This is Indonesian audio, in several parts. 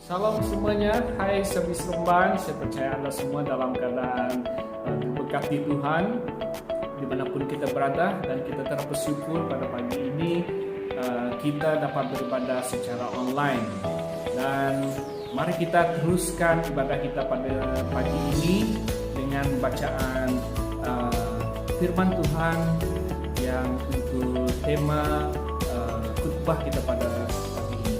Salam semuanya, hai Servis Rembang. Saya percaya Anda semua dalam keadaan diberkati Tuhan dimanapun kita berada, dan kita terus bersyukur pada pagi ini kita dapat beribadah secara online. Dan mari kita teruskan ibadah kita pada pagi ini dengan bacaan firman Tuhan yang untuk tema khotbah kita pada pagi ini.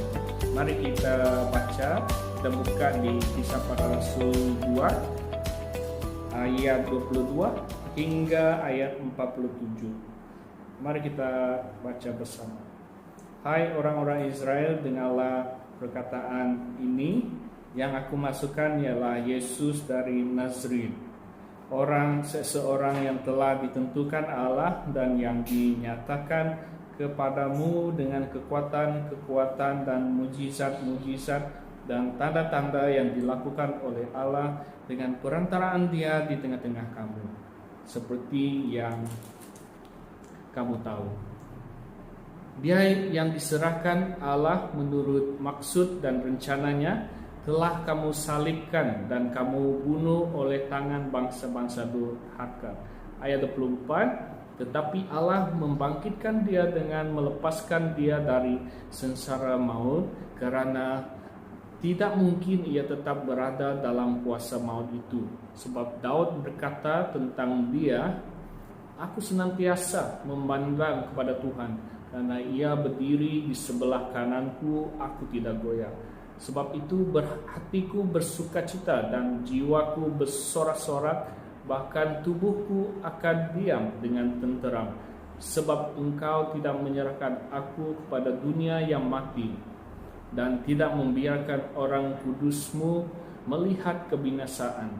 Mari kita baca dan buka di Kisah Para Rasul 2 ayat 22 hingga ayat 47. Mari kita baca bersama. Hai orang-orang Israel, dengarlah perkataan ini. Yang aku masukkan ialah Yesus dari Nazaret, seseorang yang telah ditentukan Allah dan yang dinyatakan kepadamu dengan kekuatan dan mujizat-mujizat dan tanda-tanda yang dilakukan oleh Allah dengan perantaraan Dia di tengah-tengah kamu, seperti yang kamu tahu. Dia yang diserahkan Allah menurut maksud dan rencananya telah kamu salibkan dan kamu bunuh oleh tangan bangsa-bangsa durhaka. Ayat 24. Tetapi Allah membangkitkan dia dengan melepaskan dia dari sengsara maut, karena tidak mungkin ia tetap berada dalam kuasa maut itu. Sebab Daud berkata tentang dia, aku senantiasa memandang kepada Tuhan, karena ia berdiri di sebelah kananku, aku tidak goyah. Sebab itu hatiku bersukacita dan jiwaku bersorak-sorak, bahkan tubuhku akan diam dengan tenteram, sebab Engkau tidak menyerahkan aku kepada dunia yang mati, dan tidak membiarkan orang kudus-Mu melihat kebinasaan.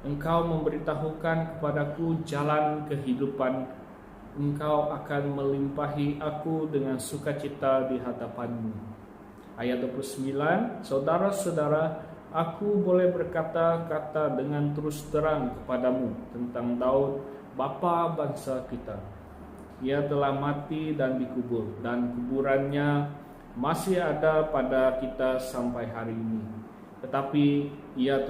Engkau memberitahukan kepadaku jalan kehidupan. Engkau akan melimpahi aku dengan sukacita di hadapan-Mu. Ayat 29. Saudara-saudara, aku boleh berkata-kata dengan terus terang kepadamu tentang Daud, bapa bangsa kita. Ia telah mati dan dikubur, dan kuburannya masih ada pada kita sampai hari ini. Tetapi ia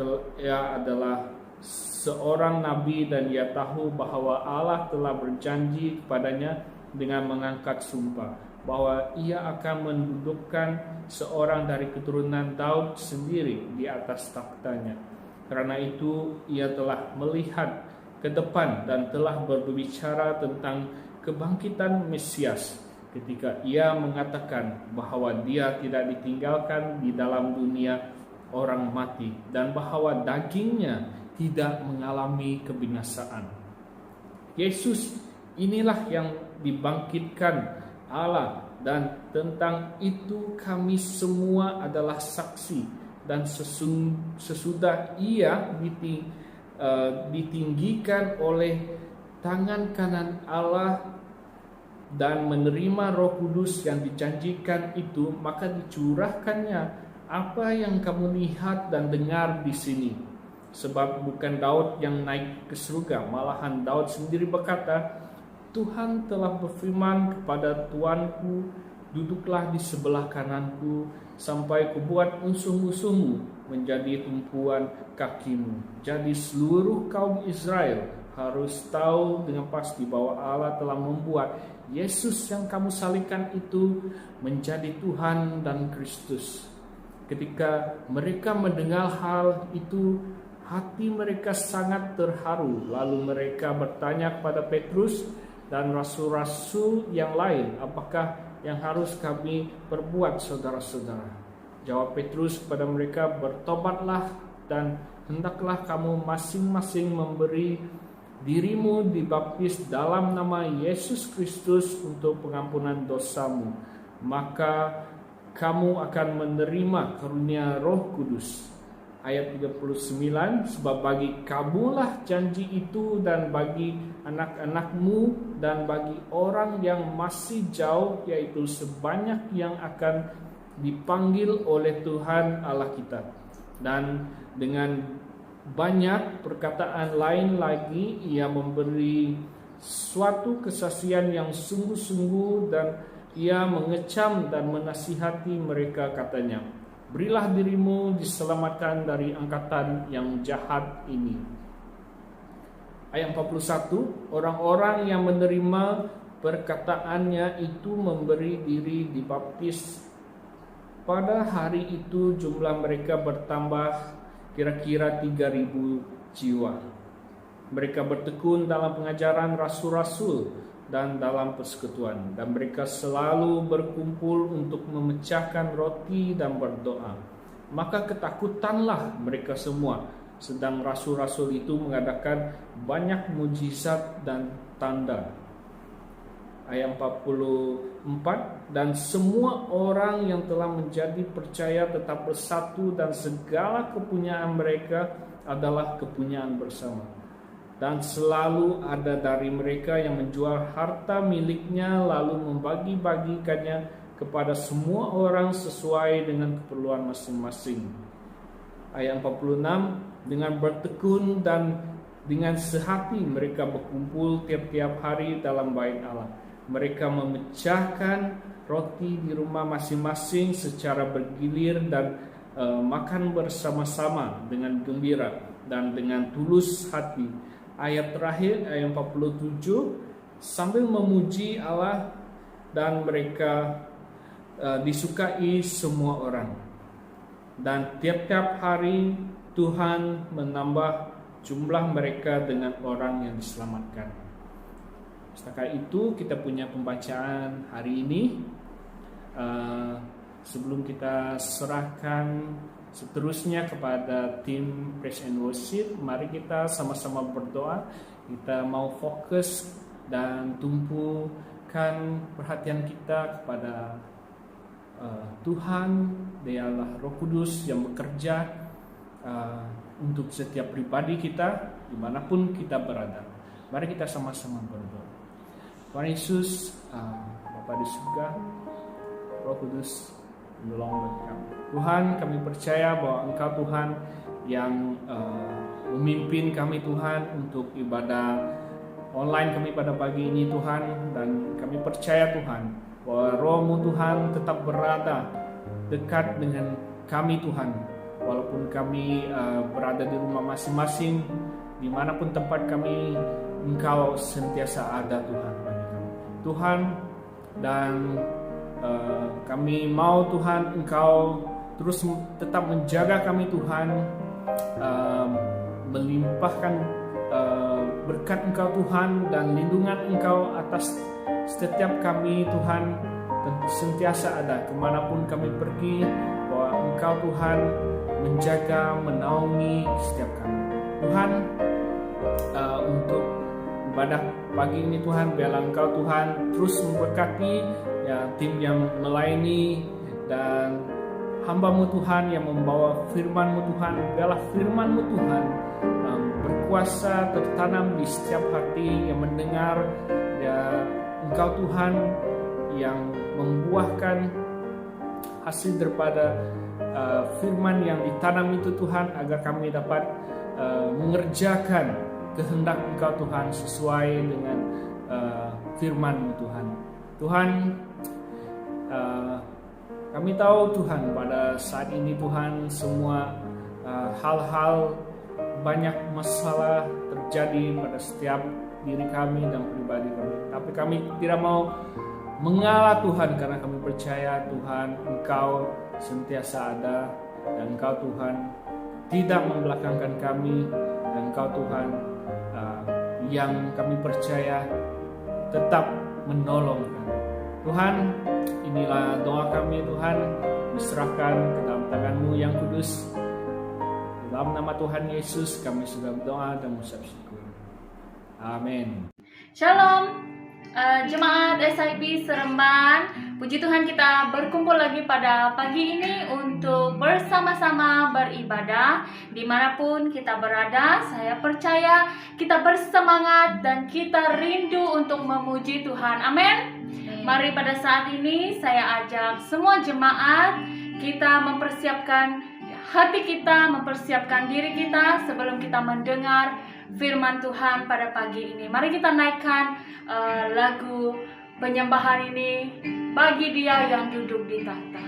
adalah seorang nabi, dan ia tahu bahwa Allah telah berjanji kepadanya dengan mengangkat sumpah bahwa ia akan mendudukkan seorang dari keturunan Daud sendiri di atas takhtanya. Karena itu ia telah melihat ke depan dan telah berbicara tentang kebangkitan Mesias, ketika ia mengatakan bahwa dia tidak ditinggalkan di dalam dunia orang mati, dan bahwa dagingnya tidak mengalami kebinasaan. Yesus inilah yang dibangkitkan Allah, dan tentang itu kami semua adalah saksi. Dan sesudah ia ditinggikan oleh tangan kanan Allah dan menerima Roh Kudus yang dijanjikan itu, maka dicurahkannya apa yang kamu lihat dan dengar di sini. Sebab bukan Daud yang naik ke surga, malahan Daud sendiri berkata, Tuhan telah berfirman kepada Tuanku, duduklah di sebelah kananku, sampai kubuat musuh-musuhmu menjadi tumpuan kakimu. Jadi seluruh kaum Israel harus tahu dengan pasti bahwa Allah telah membuat Yesus yang kamu salibkan itu menjadi Tuhan dan Kristus. Ketika mereka mendengar hal itu, hati mereka sangat terharu. Lalu mereka bertanya kepada Petrus dan rasul-rasul yang lain, apakah yang harus kami perbuat, saudara-saudara? Jawab Petrus kepada mereka, bertobatlah dan hendaklah kamu masing-masing memberi dirimu dibaptis dalam nama Yesus Kristus untuk pengampunan dosamu, maka kamu akan menerima karunia Roh Kudus. Ayat 39, sebab bagi kamulah janji itu, dan bagi anak-anakmu, dan bagi orang yang masih jauh, yaitu sebanyak yang akan dipanggil oleh Tuhan Allah kita. Dan dengan banyak perkataan lain lagi, ia memberi suatu kesaksian yang sungguh-sungguh, dan ia mengecam dan menasihati mereka, katanya, Berilah dirimu diselamatkan dari angkatan yang jahat ini. Ayat 41, orang-orang yang menerima perkataannya itu memberi diri dibaptis. Pada hari itu jumlah mereka bertambah kira-kira 3.000 jiwa. Mereka bertekun dalam pengajaran rasul-rasul dan dalam persekutuan, dan mereka selalu berkumpul untuk memecahkan roti dan berdoa. Maka ketakutanlah mereka semua, sedang rasul-rasul itu mengadakan banyak mujizat dan tanda. Ayat 44, dan semua orang yang telah menjadi percaya tetap bersatu, dan segala kepunyaan mereka adalah kepunyaan bersama. Dan selalu ada dari mereka yang menjual harta miliknya lalu membagi-bagikannya kepada semua orang sesuai dengan keperluan masing-masing. Ayat 46, dengan bertekun dan dengan sehati mereka berkumpul tiap-tiap hari dalam bait Allah. Mereka memecahkan roti di rumah masing-masing secara bergilir dan makan bersama-sama dengan gembira dan dengan tulus hati. Ayat terakhir, ayat 47, sambil memuji Allah, dan mereka disukai semua orang. Dan tiap-tiap hari Tuhan menambah jumlah mereka dengan orang yang diselamatkan. Setakat itu kita punya pembacaan hari ini. Sebelum kita serahkan seterusnya kepada tim Praise and Worship, mari kita sama-sama berdoa. Kita mau fokus dan tumpukan perhatian kita kepada Tuhan. Dialah Roh Kudus yang bekerja untuk setiap pribadi kita dimanapun kita berada. Mari kita sama-sama berdoa. Tuhan Yesus, Bapa di surga, Roh Kudus menolong kami. Tuhan, kami percaya bahwa Engkau Tuhan yang memimpin kami Tuhan untuk ibadah online kami pada pagi ini Tuhan. Dan kami percaya Tuhan bahwa Roh-Mu Tuhan tetap berada dekat dengan kami Tuhan. Walaupun kami berada di rumah masing-masing, dimanapun tempat kami, Engkau sentiasa ada Tuhan bagi kami Tuhan. Dan kami mau Tuhan Engkau terus tetap menjaga kami Tuhan, melimpahkan berkat Engkau Tuhan dan lindungan Engkau atas setiap kami Tuhan, dan sentiasa ada kemanapun kami pergi, bahwa Engkau Tuhan menjaga, menaungi setiap kami Tuhan. Untuk ibadah pagi ini Tuhan, biarlah Engkau Tuhan terus memberkati ya tim yang melayani dan hamba-Mu Tuhan yang membawa firman-Mu Tuhan. Biarlah firman-Mu Tuhan berkuasa tertanam di setiap hati yang mendengar, ya Engkau Tuhan yang membuahkan hasil daripada firman yang ditanam itu Tuhan, agar kami dapat mengerjakan kehendak Engkau Tuhan sesuai dengan firman-Mu Tuhan. Tuhan, kami tahu Tuhan pada saat ini Tuhan semua hal-hal, banyak masalah terjadi pada setiap diri kami dan pribadi kami. Tapi kami tidak mau mengalah Tuhan, karena kami percaya Tuhan Engkau sentiasa ada, dan Engkau Tuhan tidak membelakangkan kami, dan Engkau Tuhan yang kami percaya tetap menolong kami. Tuhan, inilah doa kami Tuhan, diserahkan ke dalam tangan-Mu yang kudus. Dalam nama Tuhan Yesus kami sudah berdoa dan mengucap syukur. Amin. Shalom, jemaat SIP Seremban. Puji Tuhan, kita berkumpul lagi pada pagi ini untuk bersama-sama beribadah. Dimanapun kita berada, saya percaya kita bersemangat dan kita rindu untuk memuji Tuhan. Amin. Mari pada saat ini saya ajak semua jemaat kita mempersiapkan hati kita, mempersiapkan diri kita sebelum kita mendengar firman Tuhan pada pagi ini. Mari kita naikkan lagu penyembahan ini bagi Dia yang duduk di tahta.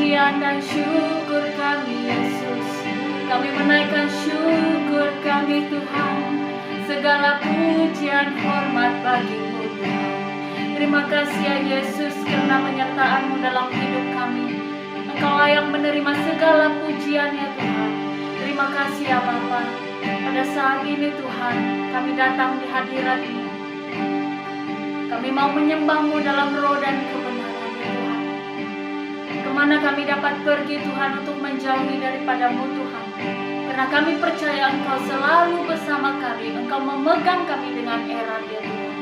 pujian dan syukur kami Yesus. Kami menaikkan syukur kami Tuhan. Segala pujian hormat bagi-Mu Tuhan. Terima kasih ya Yesus karena penyertaan-Mu dalam hidup kami. Engkau layak menerima segala pujian ya Tuhan. Terima kasih ya Bapa. Pada saat ini Tuhan, kami datang di hadirat-Mu. Kami mau menyembah-Mu dalam roh dan kebenaran ya Tuhan. Kemana kami dapat pergi Tuhan untuk menjauhi daripada-Mu Tuhan. Karena kami percaya Engkau selalu bersama kami. Engkau memegang kami dengan erat ya Tuhan.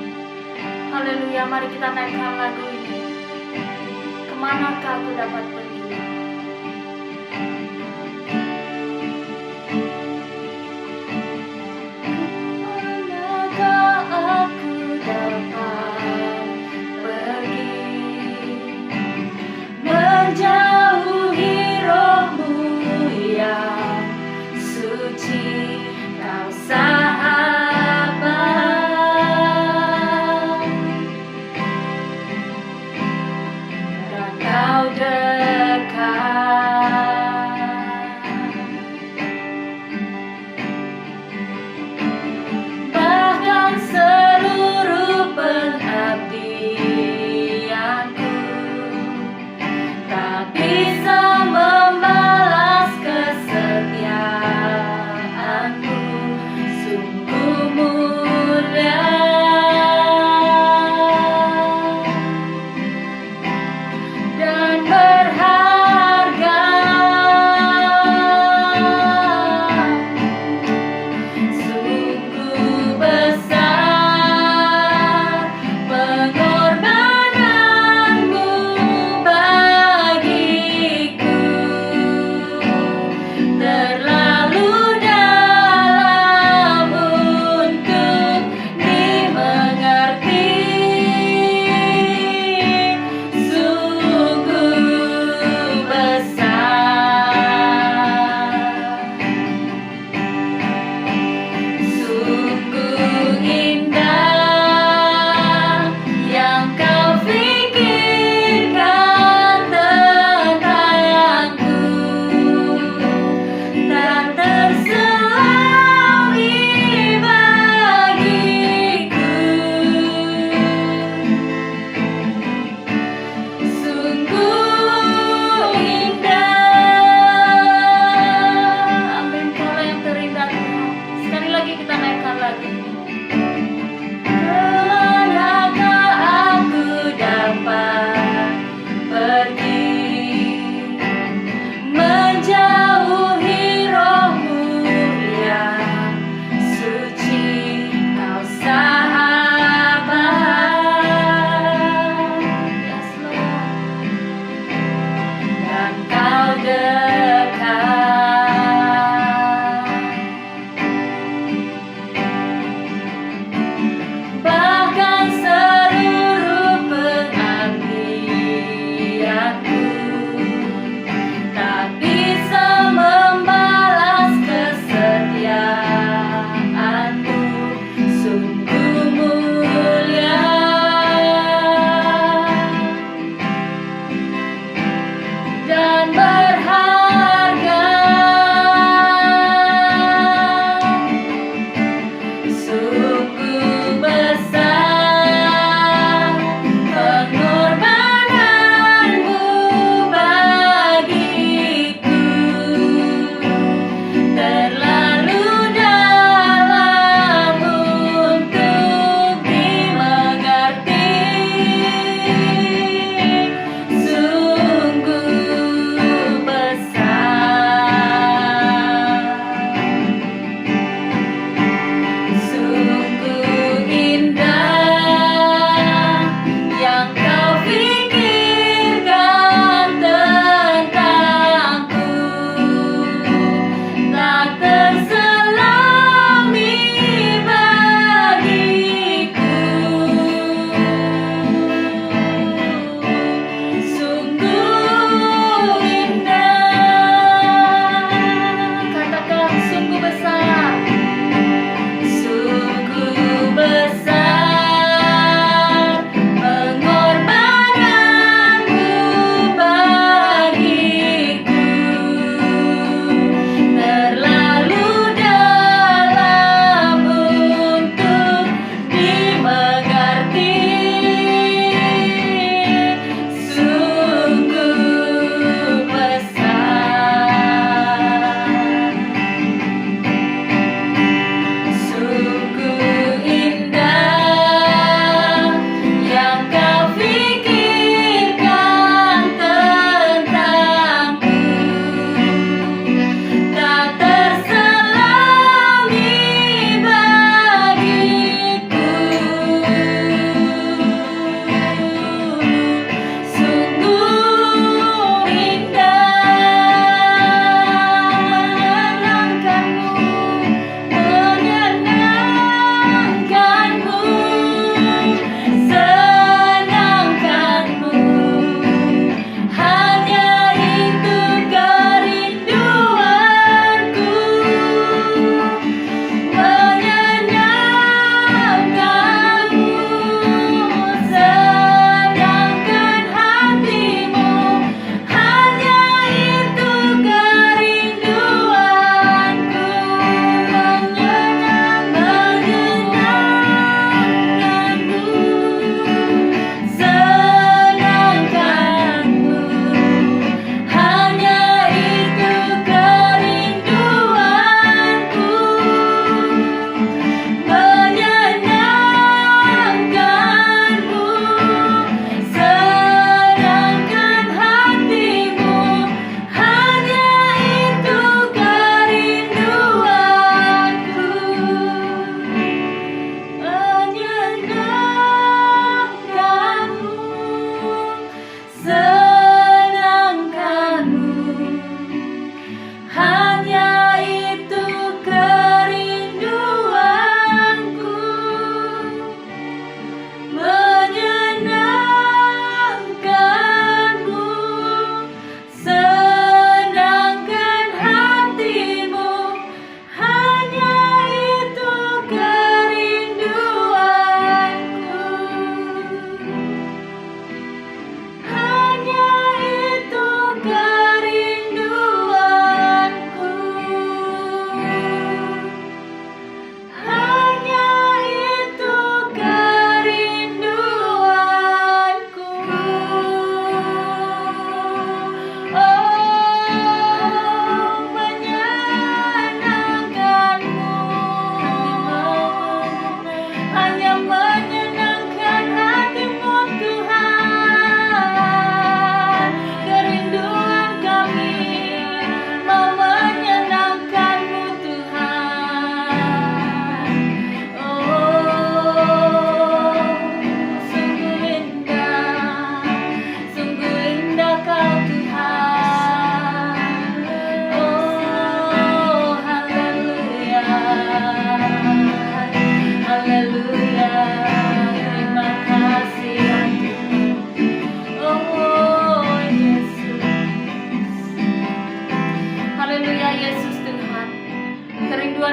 Haleluya, mari kita naikkan lagu ini. Kemanakah aku dapat pergi? Menjauhi roh-Mu yang suci, Kau sahabat, dan Kau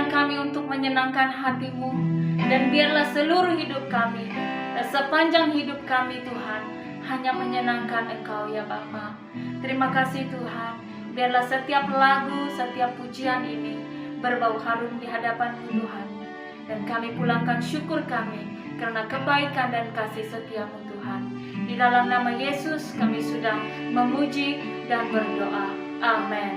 Ajarkan kami untuk menyenangkan hati-Mu, dan biarlah seluruh hidup kami dan sepanjang hidup kami Tuhan hanya menyenangkan Engkau ya Bapa. Terima kasih Tuhan. Biarlah setiap lagu, setiap pujian ini berbau harum di hadapan-Mu Tuhan. Dan kami pulangkan syukur kami karena kebaikan dan kasih setia-Mu Tuhan. Di dalam nama Yesus kami sudah memuji dan berdoa. Amin.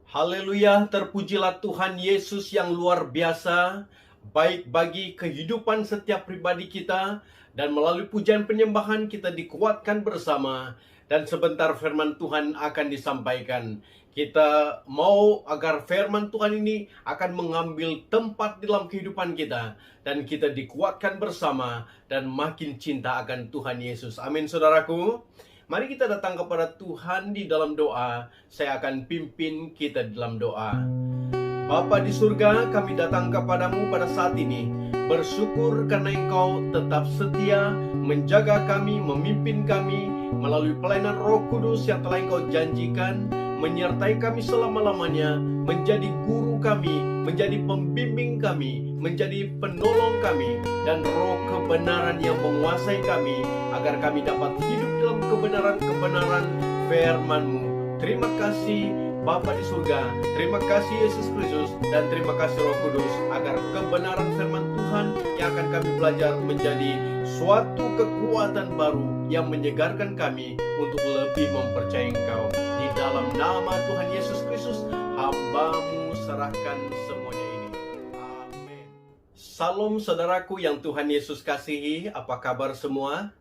Haleluya, terpujilah Tuhan Yesus yang luar biasa, baik bagi kehidupan setiap pribadi kita, dan melalui pujian penyembahan kita dikuatkan bersama, dan sebentar firman Tuhan akan disampaikan. Kita mau agar firman Tuhan ini akan mengambil tempat dalam kehidupan kita, dan kita dikuatkan bersama, dan makin cinta akan Tuhan Yesus. Amin saudaraku. Mari kita datang kepada Tuhan di dalam doa. Saya akan pimpin kita di dalam doa. Bapa di surga, kami datang kepadamu pada saat ini, bersyukur karena Engkau tetap setia menjaga kami, memimpin kami melalui pelayanan Roh Kudus yang telah Engkau janjikan, menyertai kami selama-lamanya, menjadi guru kami, menjadi pembimbing kami, menjadi penolong kami, dan roh kebenaran yang menguasai kami, agar kami dapat hidup dalam kebenaran-kebenaran firman-Mu. Terima kasih Bapa di surga, terima kasih Yesus Kristus, dan terima kasih Roh Kudus, agar kebenaran firman Tuhan yang akan kami belajar menjadi suatu kekuatan baru yang menyegarkan kami untuk lebih mempercayai Engkau. Di dalam nama Tuhan Yesus Kristus, hamba-Mu serahkan semuanya ini. Amin. Salam saudaraku yang Tuhan Yesus kasihi, apa kabar semua?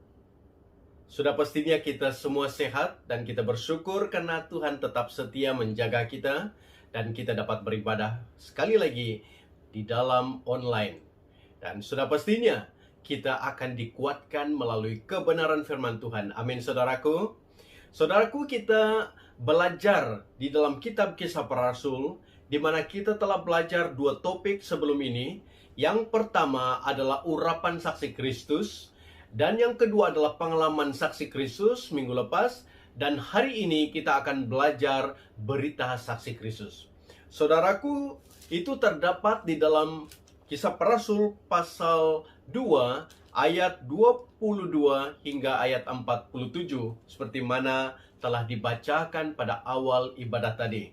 Sudah pastinya kita semua sehat dan kita bersyukur karena Tuhan tetap setia menjaga kita dan kita dapat beribadah sekali lagi di dalam online. Dan sudah pastinya kita akan dikuatkan melalui kebenaran firman Tuhan. Amin saudaraku. Saudaraku, kita belajar di dalam kitab Kisah Para Rasul, di mana kita telah belajar dua topik sebelum ini. Yang pertama adalah urapan saksi Kristus, dan yang kedua adalah pengalaman saksi Kristus minggu lepas. Dan hari ini kita akan belajar berita saksi Kristus. Saudaraku, itu terdapat di dalam Kisah Para Rasul pasal 2 ayat 22 hingga ayat 47, seperti mana telah dibacakan pada awal ibadah tadi.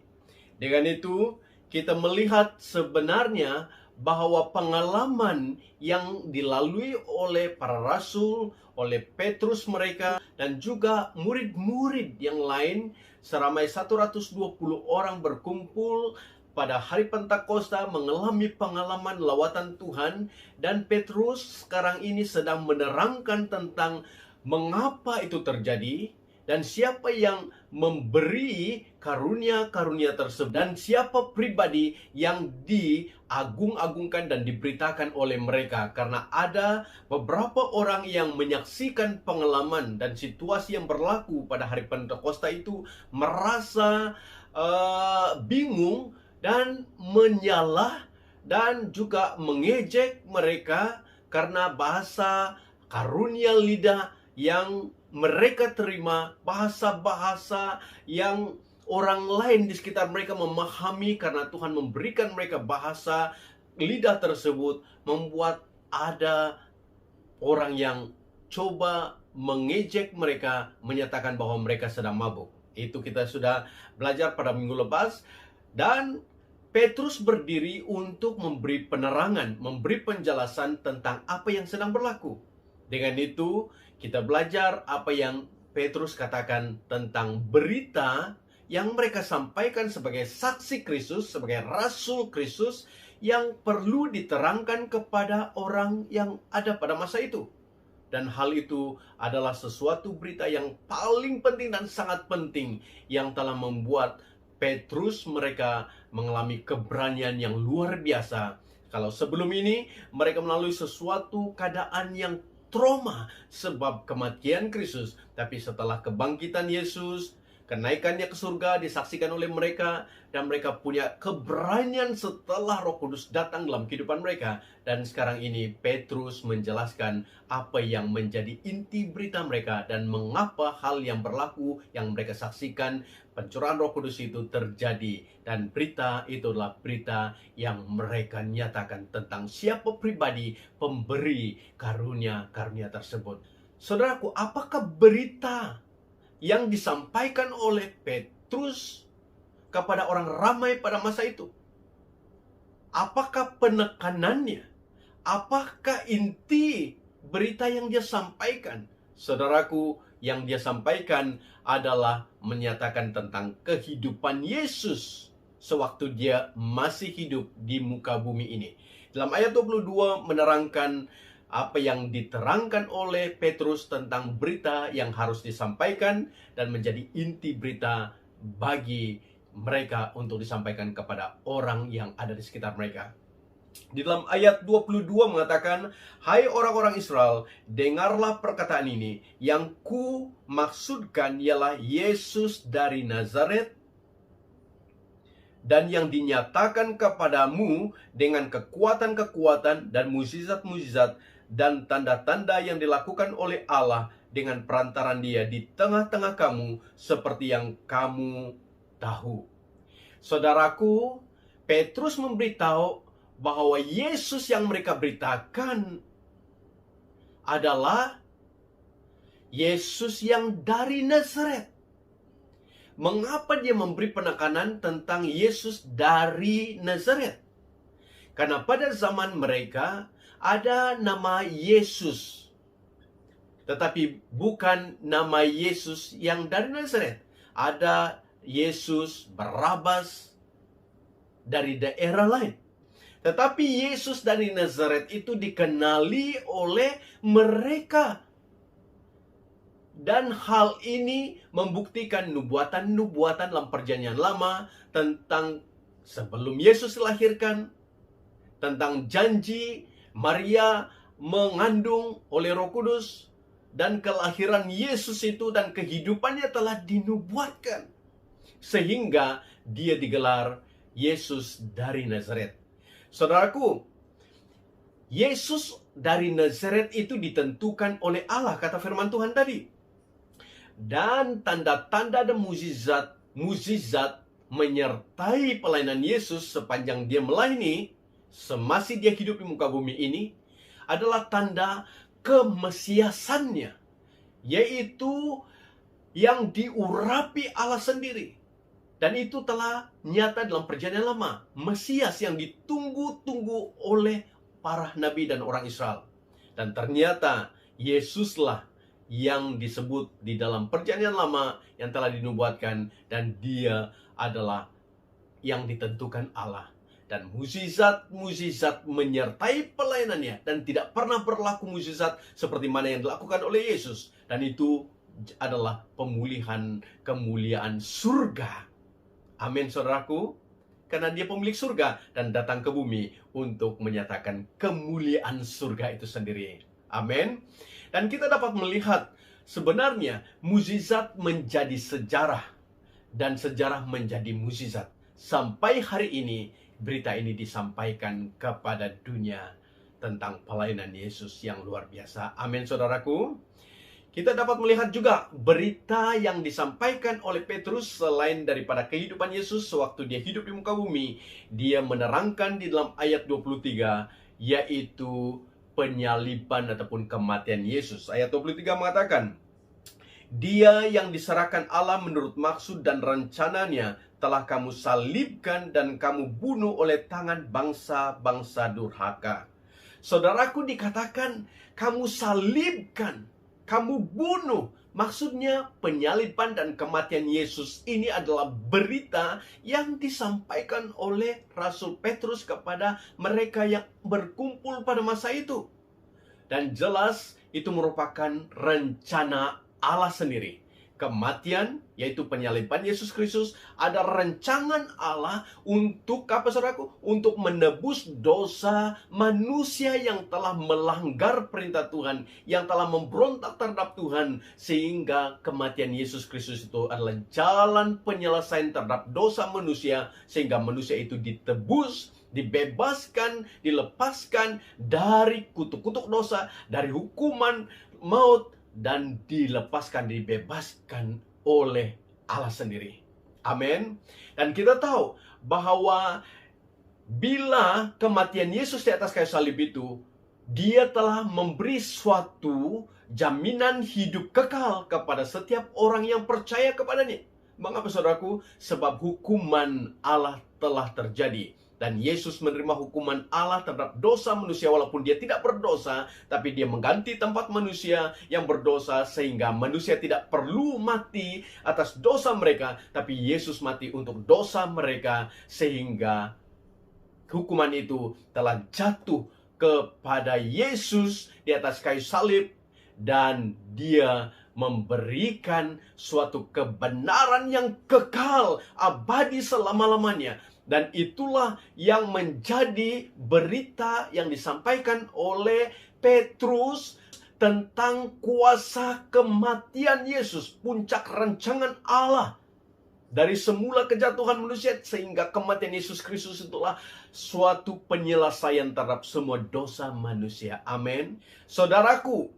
Dengan itu kita melihat sebenarnya bahwa pengalaman yang dilalui oleh para rasul, oleh Petrus mereka, dan juga murid-murid yang lain, seramai 120 orang berkumpul pada hari Pentakosta mengalami pengalaman lawatan Tuhan. Dan Petrus sekarang ini sedang menerangkan tentang mengapa itu terjadi, dan siapa yang memberi karunia-karunia tersebut, dan siapa pribadi yang diagung-agungkan dan diberitakan oleh mereka. Karena ada beberapa orang yang menyaksikan pengalaman dan situasi yang berlaku pada hari Pentakosta itu, merasa bingung dan menyalah dan juga mengejek mereka karena bahasa karunia lidah yang mereka terima, bahasa-bahasa yang orang lain di sekitar mereka memahami, karena Tuhan memberikan mereka bahasa lidah tersebut, membuat ada orang yang coba mengejek mereka, menyatakan bahwa mereka sedang mabuk. Itu kita sudah belajar pada minggu lepas. Dan Petrus berdiri untuk memberi penerangan, memberi penjelasan tentang apa yang sedang berlaku. Dengan itu, kita belajar apa yang Petrus katakan tentang berita yang mereka sampaikan sebagai saksi Kristus, sebagai rasul Kristus, yang perlu diterangkan kepada orang yang ada pada masa itu. Dan hal itu adalah sesuatu berita yang paling penting dan sangat penting, yang telah membuat Petrus mereka mengalami keberanian yang luar biasa. Kalau sebelum ini mereka melalui sesuatu keadaan yang trauma sebab kematian Kristus, tapi setelah kebangkitan Yesus, kenaikannya ke surga disaksikan oleh mereka, dan mereka punya keberanian setelah Roh Kudus datang dalam kehidupan mereka. Dan sekarang ini Petrus menjelaskan apa yang menjadi inti berita mereka dan mengapa hal yang berlaku yang mereka saksikan, pencurahan Roh Kudus itu terjadi. Dan berita itu adalah berita yang mereka nyatakan tentang siapa pribadi pemberi karunia-karunia tersebut. Saudaraku, apakah berita yang disampaikan oleh Petrus kepada orang ramai pada masa itu? Apakah penekanannya? Apakah inti berita yang dia sampaikan? Saudaraku, yang dia sampaikan adalah menyatakan tentang kehidupan Yesus sewaktu dia masih hidup di muka bumi ini. Dalam ayat 22 menerangkan apa yang diterangkan oleh Petrus tentang berita yang harus disampaikan dan menjadi inti berita bagi mereka untuk disampaikan kepada orang yang ada di sekitar mereka. Di dalam ayat 22 mengatakan, "Hai orang-orang Israel, dengarlah perkataan ini. Yang ku maksudkan ialah Yesus dari Nazaret, dan yang dinyatakan kepadamu dengan kekuatan-kekuatan dan mukjizat-mukjizat dan tanda-tanda yang dilakukan oleh Allah dengan perantaran Dia di tengah-tengah kamu, seperti yang kamu tahu." Saudaraku, Petrus memberitahu bahwa Yesus yang mereka beritakan adalah Yesus yang dari Nazaret. Mengapa dia memberi penekanan tentang Yesus dari Nazaret? Karena pada zaman mereka ada nama Yesus, tetapi bukan nama Yesus yang dari Nazaret. Ada Yesus Barabas dari daerah lain. Tetapi Yesus dari Nazaret itu dikenali oleh mereka. Dan hal ini membuktikan nubuatan-nubuatan dalam Perjanjian Lama tentang sebelum Yesus dilahirkan, tentang janji Maria mengandung oleh Roh Kudus, dan kelahiran Yesus itu dan kehidupannya telah dinubuatkan. Sehingga dia digelar Yesus dari Nazaret. Saudaraku, Yesus dari Nazaret itu ditentukan oleh Allah, kata firman Tuhan tadi. Dan tanda-tanda dan mukjizat menyertai pelayanan Yesus sepanjang dia melayani, semasih dia hidup di muka bumi ini, adalah tanda kemesiasannya, yaitu yang diurapi Allah sendiri. Dan itu telah nyata dalam Perjanjian Lama, Mesias yang ditunggu-tunggu oleh para nabi dan orang Israel. Dan ternyata Yesuslah yang disebut di dalam Perjanjian Lama yang telah dinubuatkan, dan dia adalah yang ditentukan Allah. Dan mukjizat-mukjizat menyertai pelayanannya, dan tidak pernah berlaku mukjizat seperti mana yang dilakukan oleh Yesus. Dan itu adalah pemulihan kemuliaan surga. Amin, saudaraku. Karena dia pemilik surga dan datang ke bumi untuk menyatakan kemuliaan surga itu sendiri. Amin. Dan kita dapat melihat sebenarnya mukjizat menjadi sejarah dan sejarah menjadi mukjizat. Sampai hari ini berita ini disampaikan kepada dunia tentang pelayanan Yesus yang luar biasa. Amin, saudaraku. Kita dapat melihat juga berita yang disampaikan oleh Petrus selain daripada kehidupan Yesus sewaktu dia hidup di muka bumi. Dia menerangkan di dalam ayat 23, yaitu penyaliban ataupun kematian Yesus. Ayat 23 mengatakan, "Dia yang diserahkan Allah menurut maksud dan rencananya telah kamu salibkan dan kamu bunuh oleh tangan bangsa-bangsa durhaka." Saudaraku, dikatakan kamu salibkan, kamu bunuh. Maksudnya penyaliban dan kematian Yesus ini adalah berita yang disampaikan oleh Rasul Petrus kepada mereka yang berkumpul pada masa itu. Dan jelas itu merupakan rencana Allah sendiri. kematian, yaitu penyaliban Yesus Kristus, ada rancangan Allah untuk apa, saudaraku? Untuk menebus dosa manusia yang telah melanggar perintah Tuhan, yang telah memberontak terhadap Tuhan, sehingga kematian Yesus Kristus itu adalah jalan penyelesaian terhadap dosa manusia, sehingga manusia itu ditebus, dibebaskan, dilepaskan dari kutuk-kutuk dosa, dari hukuman maut, dan dilepaskan, dibebaskan oleh Allah sendiri. Amin. Dan kita tahu bahwa bila kematian Yesus di atas kayu salib itu, Dia telah memberi suatu jaminan hidup kekal kepada setiap orang yang percaya kepadanya. Mengapa, saudaraku? Sebab hukuman Allah telah terjadi. Dan Yesus menerima hukuman Allah terhadap dosa manusia walaupun Dia tidak berdosa, tapi Dia mengganti tempat manusia yang berdosa sehingga manusia tidak perlu mati atas dosa mereka, tapi Yesus mati untuk dosa mereka sehingga hukuman itu telah jatuh kepada Yesus di atas kayu salib, dan Dia memberikan suatu kebenaran yang kekal, abadi selama-lamanya. Dan itulah yang menjadi berita yang disampaikan oleh Petrus tentang kuasa kematian Yesus, puncak rancangan Allah. Dari semula kejatuhan manusia sehingga kematian Yesus Kristus itulah suatu penyelesaian terhadap semua dosa manusia. Amin. Saudaraku,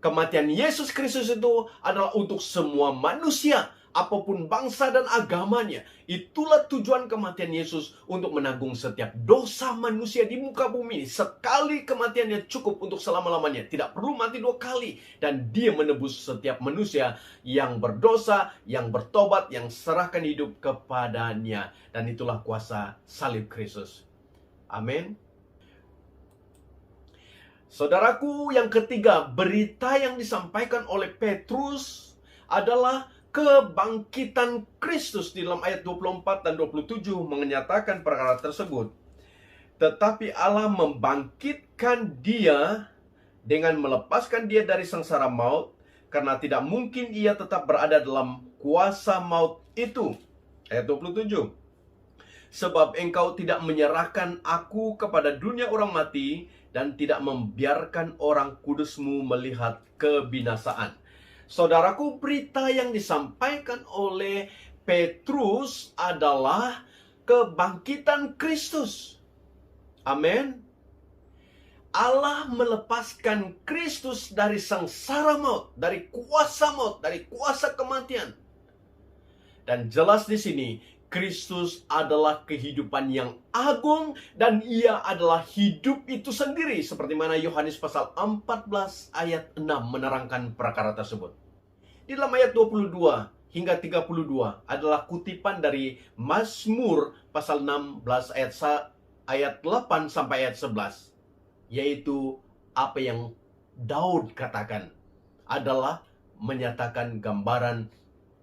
kematian Yesus Kristus itu adalah untuk semua manusia, apapun bangsa dan agamanya. Itulah tujuan kematian Yesus, untuk menanggung setiap dosa manusia di muka bumi ini. Sekali kematiannya cukup untuk selama-lamanya, tidak perlu mati 2 kali. Dan Dia menebus setiap manusia yang berdosa, yang bertobat, yang serahkan hidup kepadanya. Dan itulah kuasa salib Kristus. Amin. Saudaraku, yang ketiga, berita yang disampaikan oleh Petrus adalah kebangkitan Kristus. Di dalam ayat 24 dan 27 menyatakan perkara tersebut. Tetapi Allah membangkitkan Dia dengan melepaskan Dia dari sengsara maut, karena tidak mungkin Ia tetap berada dalam kuasa maut itu. Ayat 27. Sebab engkau tidak menyerahkan aku kepada dunia orang mati, dan tidak membiarkan orang kudus-Mu melihat kebinasaan. Saudaraku, berita yang disampaikan oleh Petrus adalah kebangkitan Kristus. Amin. Allah melepaskan Kristus dari sengsara maut, dari kuasa kematian. Dan jelas di sini, Kristus adalah kehidupan yang agung, dan Ia adalah hidup itu sendiri, seperti mana Yohanes pasal 14 ayat 6 menerangkan perkara tersebut. Di dalam ayat 22 hingga 32 adalah kutipan dari Mazmur pasal 16 ayat 8 sampai ayat 11, yaitu apa yang Daud katakan adalah menyatakan gambaran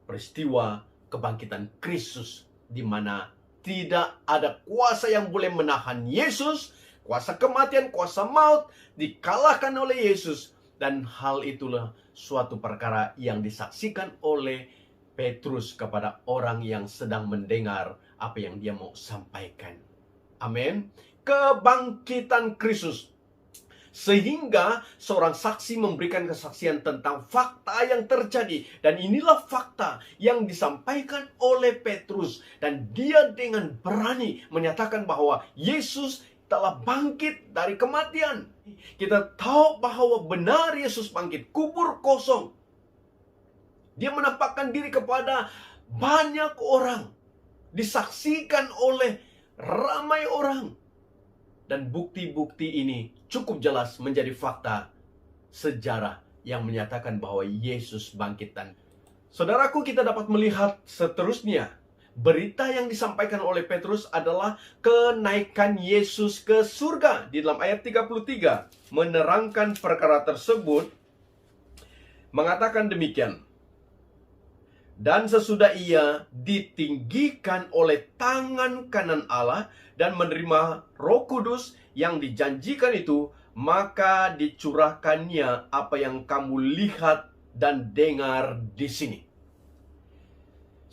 peristiwa kebangkitan Kristus, di mana tidak ada kuasa yang boleh menahan Yesus. Kuasa kematian, kuasa maut dikalahkan oleh Yesus. Dan hal itulah suatu perkara yang disaksikan oleh Petrus kepada orang yang sedang mendengar apa yang dia mau sampaikan. Amin. Kebangkitan Kristus. Sehingga seorang saksi memberikan kesaksian tentang fakta yang terjadi. Dan inilah fakta yang disampaikan oleh Petrus. Dan dia dengan berani menyatakan bahwa Yesus telah bangkit dari kematian. Kita tahu bahwa benar Yesus bangkit, kubur kosong. Dia menampakkan diri kepada banyak orang. Disaksikan oleh ramai orang. Dan bukti-bukti ini cukup jelas menjadi fakta sejarah yang menyatakan bahwa Yesus bangkit. Dan saudaraku, kita dapat melihat seterusnya. Berita yang disampaikan oleh Petrus adalah kenaikan Yesus ke surga. Di dalam ayat 33 menerangkan perkara tersebut, mengatakan demikian. Dan sesudah Ia ditinggikan oleh tangan kanan Allah dan menerima Roh Kudus yang dijanjikan itu, maka dicurahkannya apa yang kamu lihat dan dengar di sini.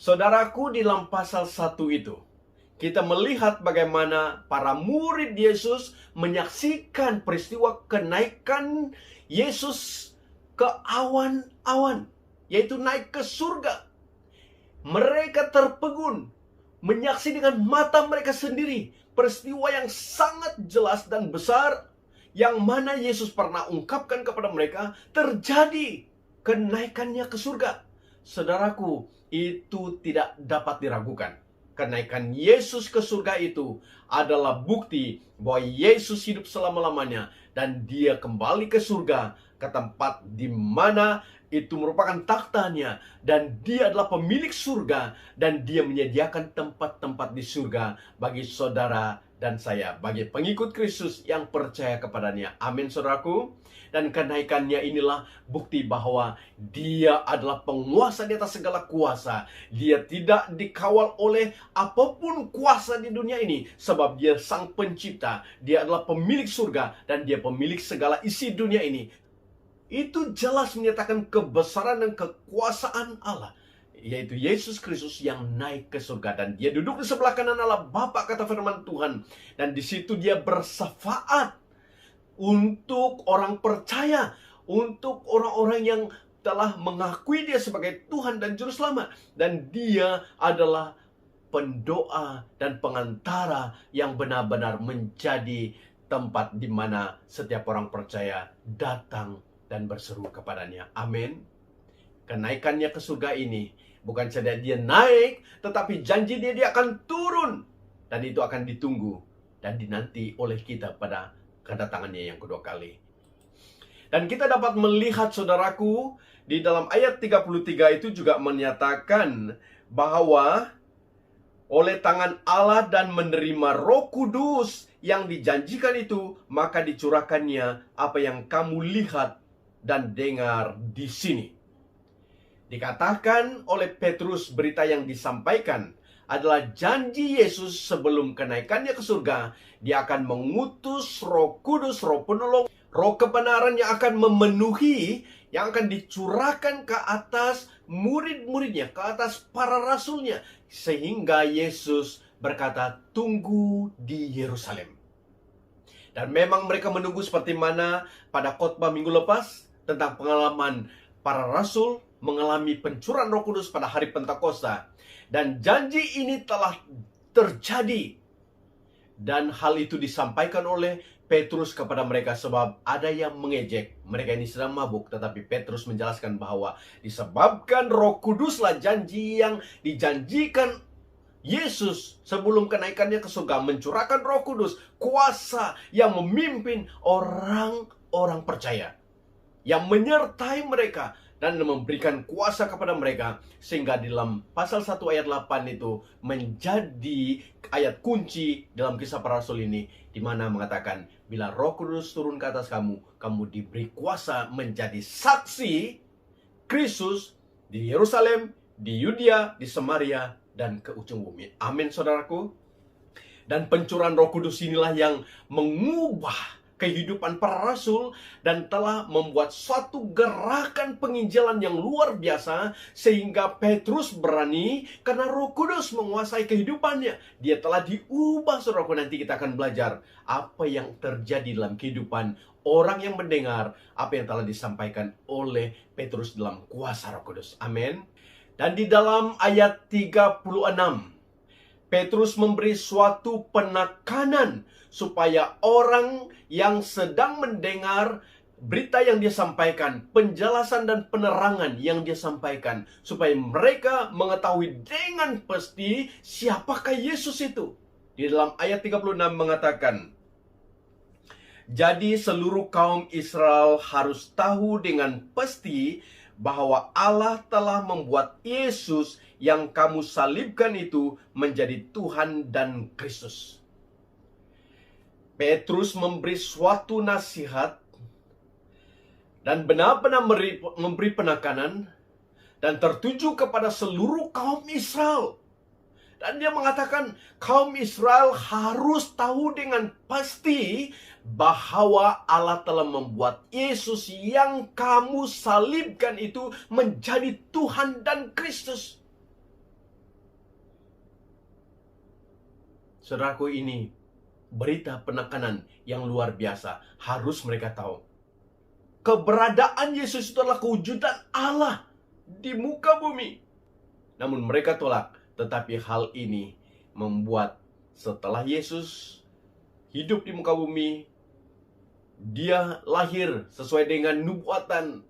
Saudaraku, di dalam pasal 1 itu, kita melihat bagaimana para murid Yesus menyaksikan peristiwa kenaikan Yesus ke awan-awan, yaitu naik ke surga. Mereka terpegun, menyaksikan dengan mata mereka sendiri peristiwa yang sangat jelas dan besar, yang mana Yesus pernah ungkapkan kepada mereka terjadi kenaikannya ke surga. Saudaraku, itu tidak dapat diragukan. Kenaikan Yesus ke surga itu adalah bukti bahwa Yesus hidup selama-lamanya dan dia kembali ke surga, ke tempat di mana itu merupakan taktanya, dan dia adalah pemilik surga, dan dia menyediakan tempat-tempat di surga bagi saudara dan saya, bagi pengikut Kristus yang percaya kepadanya. Amin, saudaraku. Dan kenaikannya inilah bukti bahwa dia adalah penguasa di atas segala kuasa. Dia tidak dikawal oleh apapun kuasa di dunia ini, sebab dia sang pencipta. Dia adalah pemilik surga dan dia pemilik segala isi dunia ini. Itu jelas menyatakan kebesaran dan kekuasaan Allah, yaitu Yesus Kristus yang naik ke surga, dan dia duduk di sebelah kanan Allah Bapa, kata firman Tuhan. Dan di situ dia bersyafaat untuk orang percaya, untuk orang-orang yang telah mengakui dia sebagai Tuhan dan Juru Selamat. Dan dia adalah pendoa dan pengantara yang benar-benar menjadi tempat di mana setiap orang percaya datang dan berseru kepadanya. Amin. Kenaikannya ke surga ini bukan saja dia naik, tetapi janji dia akan turun, dan itu akan ditunggu dan dinanti oleh kita pada kedatangannya yang kedua kali. Dan kita dapat melihat, saudaraku, di dalam ayat 33 itu juga menyatakan bahwa oleh tangan Allah dan menerima Roh Kudus yang dijanjikan itu, maka dicurahkannya apa yang kamu lihat dan dengar di sini. Dikatakan oleh Petrus, berita yang disampaikan adalah janji Yesus sebelum kenaikannya ke surga. Dia akan mengutus Roh Kudus, Roh penolong, Roh kebenaran yang akan memenuhi, yang akan dicurahkan ke atas murid-muridnya, ke atas para rasulnya, sehingga Yesus berkata, tunggu di Yerusalem. Dan memang mereka menunggu, seperti mana pada khotbah minggu lepas tentang pengalaman para rasul mengalami pencurahan Roh Kudus pada hari Pentakosta. Dan janji ini telah terjadi. Dan hal itu disampaikan oleh Petrus kepada mereka, sebab ada yang mengejek. Mereka ini sedang mabuk, tetapi Petrus menjelaskan bahwa disebabkan Roh Kuduslah janji yang dijanjikan Yesus sebelum kenaikannya ke surga, mencurahkan Roh Kudus, kuasa yang memimpin orang-orang percaya, yang menyertai mereka dan memberikan kuasa kepada mereka, sehingga di dalam pasal 1 ayat 8 itu menjadi ayat kunci dalam kisah para rasul ini, di mana mengatakan, bila Roh Kudus turun ke atas kamu, kamu diberi kuasa menjadi saksi Kristus di Yerusalem, di Yudea, di Samaria, dan ke ujung bumi. Amin, saudaraku. Dan pencurahan Roh Kudus inilah yang mengubah kehidupan para rasul dan telah membuat suatu gerakan penginjilan yang luar biasa, sehingga Petrus berani karena Roh Kudus menguasai kehidupannya. Dia telah diubah, saudaraku. Nanti kita akan belajar apa yang terjadi dalam kehidupan orang yang mendengar apa yang telah disampaikan oleh Petrus dalam kuasa Roh Kudus. Amin. Dan di dalam ayat 36, Petrus memberi suatu penekanan supaya orang yang sedang mendengar berita yang dia sampaikan, penjelasan dan penerangan yang dia sampaikan, supaya mereka mengetahui dengan pasti siapakah Yesus itu. Di dalam ayat 36 mengatakan, jadi seluruh kaum Israel harus tahu dengan pasti bahwa Allah telah membuat Yesus yang kamu salibkan itu menjadi Tuhan dan Kristus. Petrus memberi suatu nasihat dan benar-benar memberi penekanan dan tertuju kepada seluruh kaum Israel. Dan dia mengatakan kaum Israel harus tahu dengan pasti bahwa Allah telah membuat Yesus yang kamu salibkan itu menjadi Tuhan dan Kristus. Saudaraku, ini berita penekanan yang luar biasa. Harus mereka tahu. Keberadaan Yesus itu adalah kewujudan Allah di muka bumi. Namun mereka tolak. Tetapi hal ini membuat setelah Yesus hidup di muka bumi, dia lahir sesuai dengan nubuatan.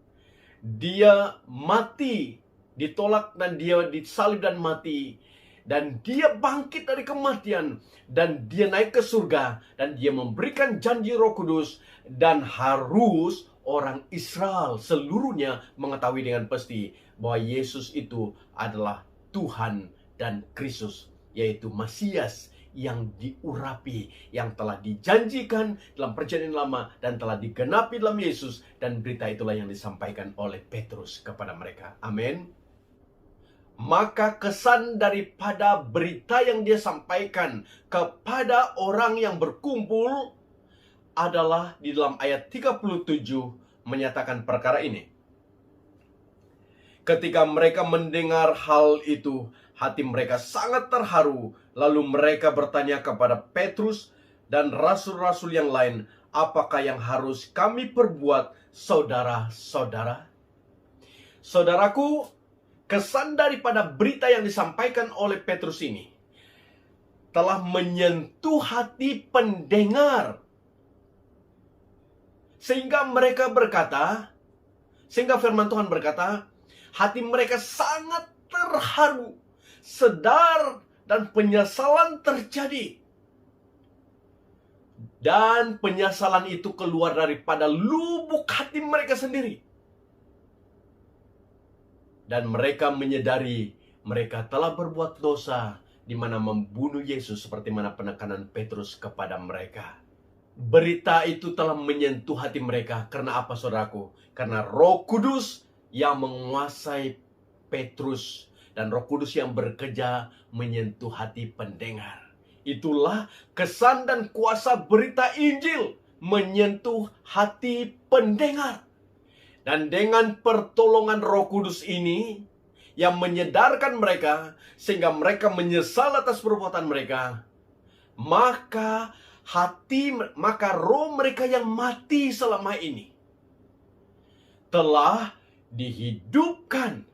Dia mati, ditolak dan dia disalib dan mati. Dan dia bangkit dari kematian. Dan dia naik ke surga. Dan dia memberikan janji Roh Kudus. Dan harus orang Israel seluruhnya mengetahui dengan pasti bahwa Yesus itu adalah Tuhan dan Kristus, yaitu Mesias yang diurapi, yang telah dijanjikan dalam perjanjian lama dan telah digenapi dalam Yesus. Dan berita itulah yang disampaikan oleh Petrus kepada mereka. Amin. Maka kesan daripada berita yang dia sampaikan kepada orang yang berkumpul adalah di dalam ayat 37 menyatakan perkara ini. Ketika mereka mendengar hal itu, hati mereka sangat terharu. Lalu mereka bertanya kepada Petrus dan rasul-rasul yang lain, apakah yang harus kami perbuat, saudara-saudara? Saudaraku, kesan daripada berita yang disampaikan oleh Petrus ini telah menyentuh hati pendengar. Sehingga mereka berkata, sehingga firman Tuhan berkata, hati mereka sangat terharu, sedar dan penyesalan terjadi. Dan penyesalan itu keluar daripada lubuk hati mereka sendiri. Dan mereka menyadari mereka telah berbuat dosa, di mana membunuh Yesus seperti mana penekanan Petrus kepada mereka. Berita itu telah menyentuh hati mereka. Karena apa, saudaraku? Karena Roh Kudus yang menguasai Petrus dan Roh Kudus yang bekerja menyentuh hati pendengar. Itulah kesan dan kuasa berita Injil menyentuh hati pendengar. Dan dengan pertolongan Roh Kudus ini yang menyadarkan mereka sehingga mereka menyesal atas perbuatan mereka, maka roh mereka yang mati selama ini telah dihidupkan.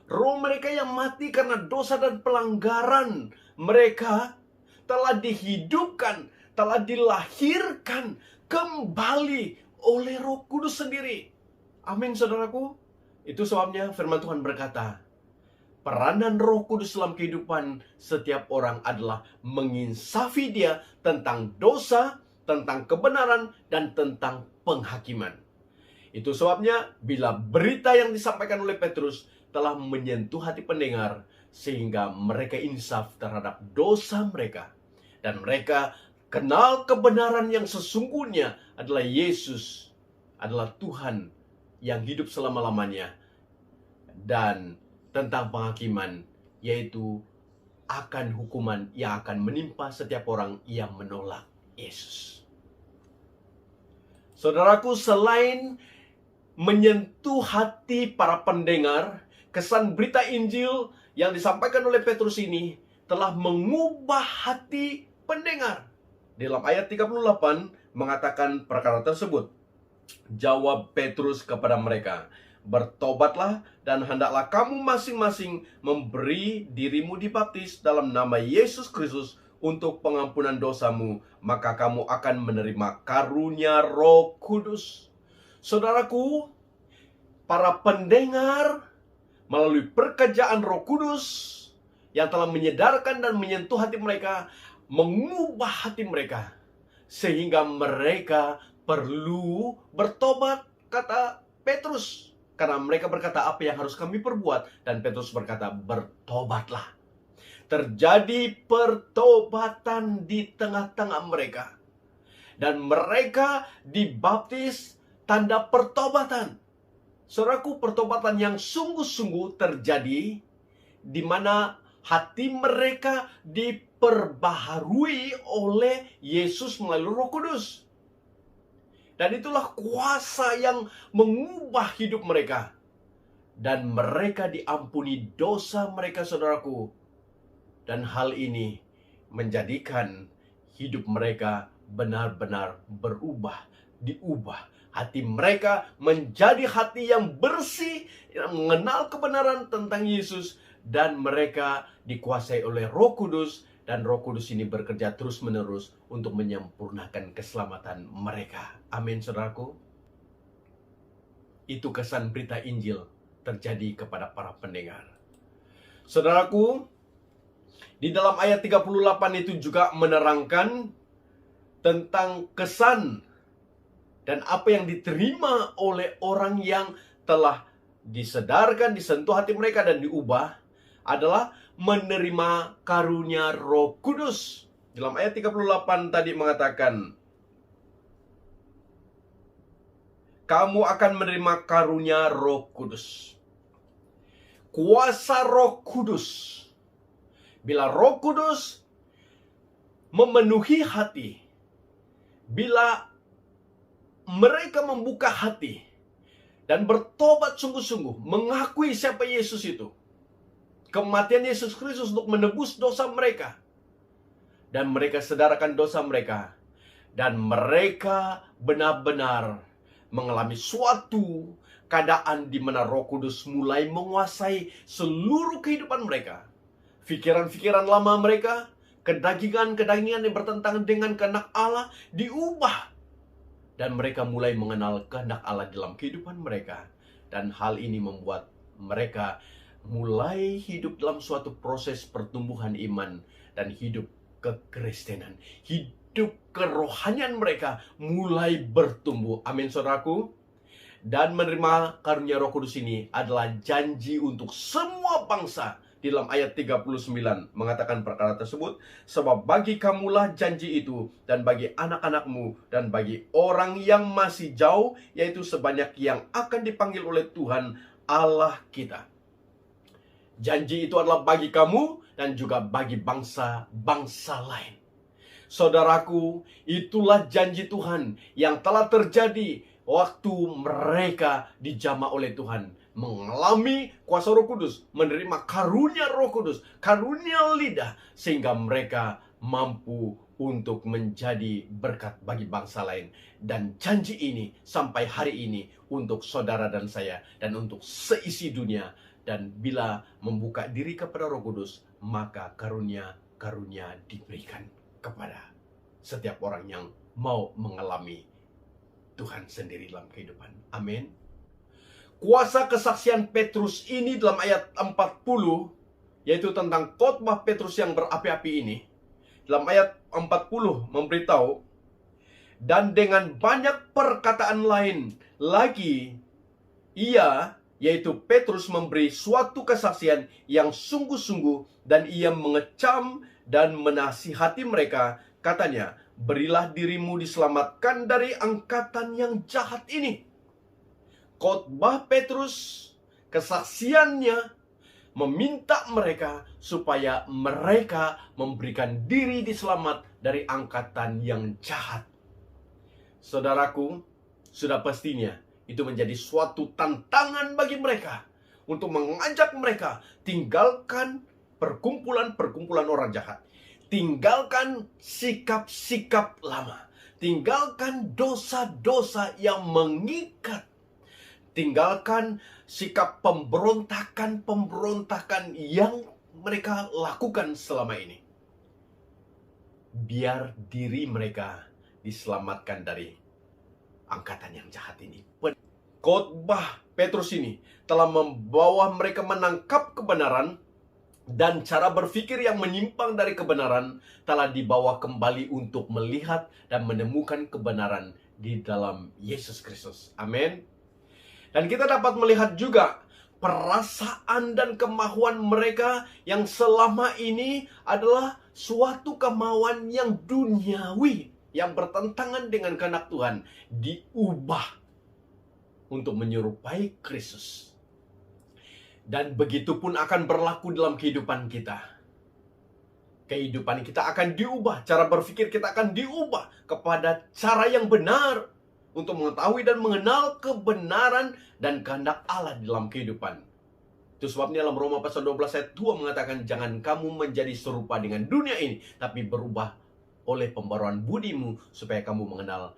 Roh mereka yang mati karena dosa dan pelanggaran mereka telah dihidupkan, telah dilahirkan kembali oleh Roh Kudus sendiri. Amin, saudaraku. Itu sebabnya firman Tuhan berkata, peranan Roh Kudus dalam kehidupan setiap orang adalah menginsafi dia tentang dosa, tentang kebenaran, dan tentang penghakiman. Itu sebabnya bila berita yang disampaikan oleh Petrus telah menyentuh hati pendengar, sehingga mereka insaf terhadap dosa mereka. Dan mereka kenal kebenaran yang sesungguhnya adalah Yesus, adalah Tuhan yang hidup selama-lamanya. Dan tentang penghakiman, yaitu akan hukuman yang akan menimpa setiap orang yang menolak Yesus. Saudaraku, selain menyentuh hati para pendengar, kesan berita Injil yang disampaikan oleh Petrus ini telah mengubah hati pendengar. Dalam ayat 38 mengatakan perkara tersebut. Jawab Petrus kepada mereka, bertobatlah dan hendaklah kamu masing-masing memberi dirimu dibaptis dalam nama Yesus Kristus untuk pengampunan dosamu, maka kamu akan menerima karunia Roh Kudus. Saudaraku, para pendengar melalui pekerjaan Roh Kudus yang telah menyadarkan dan menyentuh hati mereka, mengubah hati mereka, sehingga mereka perlu bertobat, kata Petrus. Karena mereka berkata, apa yang harus kami perbuat? Dan Petrus berkata, bertobatlah. Terjadi pertobatan di tengah-tengah mereka. Dan mereka dibaptis tanda pertobatan. Saudaraku, pertobatan yang sungguh-sungguh terjadi di mana hati mereka diperbaharui oleh Yesus melalui Roh Kudus. Dan itulah kuasa yang mengubah hidup mereka. Dan mereka diampuni dosa mereka, saudaraku. Dan hal ini menjadikan hidup mereka benar-benar berubah, diubah. Hati mereka menjadi hati yang bersih, yang mengenal kebenaran tentang Yesus, dan mereka dikuasai oleh Roh Kudus, dan Roh Kudus ini bekerja terus-menerus untuk menyempurnakan keselamatan mereka. Amin, saudaraku. Itu kesan berita Injil terjadi kepada para pendengar. Saudaraku, di dalam ayat 38 itu juga menerangkan tentang kesan dan apa yang diterima oleh orang yang telah disedarkan, disentuh hati mereka dan diubah adalah menerima karunia Roh Kudus. Dalam ayat 38 tadi mengatakan, kamu akan menerima karunia Roh Kudus. Kuasa Roh Kudus. Bila Roh Kudus memenuhi hati, bila mereka membuka hati dan bertobat sungguh-sungguh, mengakui siapa Yesus itu, kematian Yesus Kristus untuk menebus dosa mereka, dan mereka sedarkan dosa mereka, dan mereka benar-benar mengalami suatu keadaan di mana Roh Kudus mulai menguasai seluruh kehidupan mereka. Pikiran-pikiran lama mereka, kedagingan-kedagingan yang bertentangan dengan kehendak Allah diubah. Dan mereka mulai mengenal kehendak Allah dalam kehidupan mereka. Dan hal ini membuat mereka mulai hidup dalam suatu proses pertumbuhan iman dan hidup kekristenan. Hidup kerohanian mereka mulai bertumbuh. Amin, saudaraku. Dan menerima karunia Roh Kudus ini adalah janji untuk semua bangsa. Di dalam ayat 39 mengatakan perkara tersebut, sebab bagi kamulah janji itu, dan bagi anak-anakmu, dan bagi orang yang masih jauh, yaitu sebanyak yang akan dipanggil oleh Tuhan Allah kita. Janji itu adalah bagi kamu dan juga bagi bangsa-bangsa lain. Saudaraku, itulah janji Tuhan yang telah terjadi waktu mereka dijamah oleh Tuhan, mengalami kuasa Roh Kudus, menerima karunia Roh Kudus, karunia lidah, sehingga mereka mampu untuk menjadi berkat bagi bangsa lain. Dan janji ini sampai hari ini untuk saudara dan saya, dan untuk seisi dunia. Dan bila membuka diri kepada Roh Kudus, maka karunia-karunia diberikan kepada setiap orang yang mau mengalami Tuhan sendiri dalam kehidupan. Amin. Kuasa kesaksian Petrus ini dalam ayat 40, yaitu tentang khotbah Petrus yang berapi-api ini. Dalam ayat 40 memberitahu, dan dengan banyak perkataan lain lagi, ia, yaitu Petrus, memberi suatu kesaksian yang sungguh-sungguh, dan ia mengecam dan menasihati mereka. Katanya, berilah dirimu diselamatkan dari angkatan yang jahat ini. Khotbah Petrus, kesaksiannya, meminta mereka supaya mereka memberikan diri diselamat dari angkatan yang jahat. Saudaraku, sudah pastinya itu menjadi suatu tantangan bagi mereka untuk mengajak mereka tinggalkan perkumpulan-perkumpulan orang jahat, tinggalkan sikap-sikap lama, tinggalkan dosa-dosa yang mengikat, tinggalkan sikap pemberontakan yang mereka lakukan selama ini. Biar diri mereka diselamatkan dari angkatan yang jahat ini. Khotbah Petrus ini telah membawa mereka menangkap kebenaran, dan cara berpikir yang menyimpang dari kebenaran telah dibawa kembali untuk melihat dan menemukan kebenaran di dalam Yesus Kristus. Amin. Dan kita dapat melihat juga perasaan dan kemauan mereka yang selama ini adalah suatu kemauan yang duniawi, yang bertentangan dengan kehendak Tuhan, diubah untuk menyerupai Kristus. Dan begitu pun akan berlaku dalam kehidupan kita. Kehidupan kita akan diubah, cara berpikir kita akan diubah kepada cara yang benar, untuk mengetahui dan mengenal kebenaran dan kehendak Allah dalam kehidupan. Itu sebabnya dalam Roma pasal 12 ayat 2 mengatakan, jangan kamu menjadi serupa dengan dunia ini, tapi berubah oleh pembaruan budimu, supaya kamu mengenal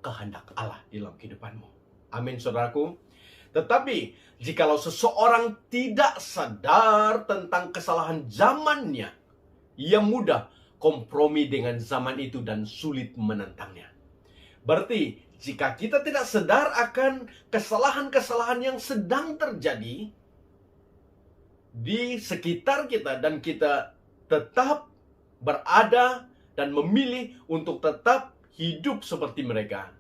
kehendak Allah di dalam kehidupanmu. Amin, saudaraku. Tetapi, jikalau seseorang tidak sadar tentang kesalahan zamannya, ia mudah kompromi dengan zaman itu dan sulit menentangnya. Berarti, jika kita tidak sadar akan kesalahan-kesalahan yang sedang terjadi di sekitar kita, dan kita tetap berada dan memilih untuk tetap hidup seperti mereka,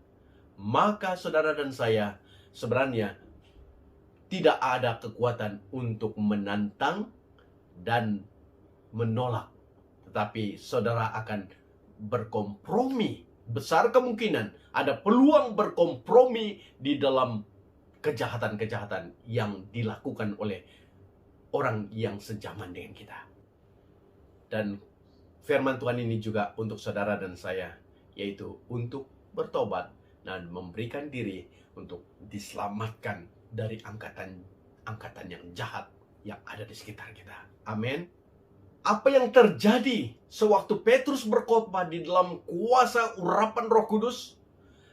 maka saudara dan saya sebenarnya tidak ada kekuatan untuk menantang dan menolak. Tetapi saudara akan berkompromi. Besar kemungkinan ada peluang berkompromi di dalam kejahatan-kejahatan yang dilakukan oleh orang yang sejaman dengan kita. Dan firman Tuhan ini juga untuk saudara dan saya, yaitu untuk bertobat dan memberikan diri untuk diselamatkan dari angkatan yang jahat yang ada di sekitar kita. Amin. Apa yang terjadi sewaktu Petrus berkhotbah di dalam kuasa urapan Roh Kudus?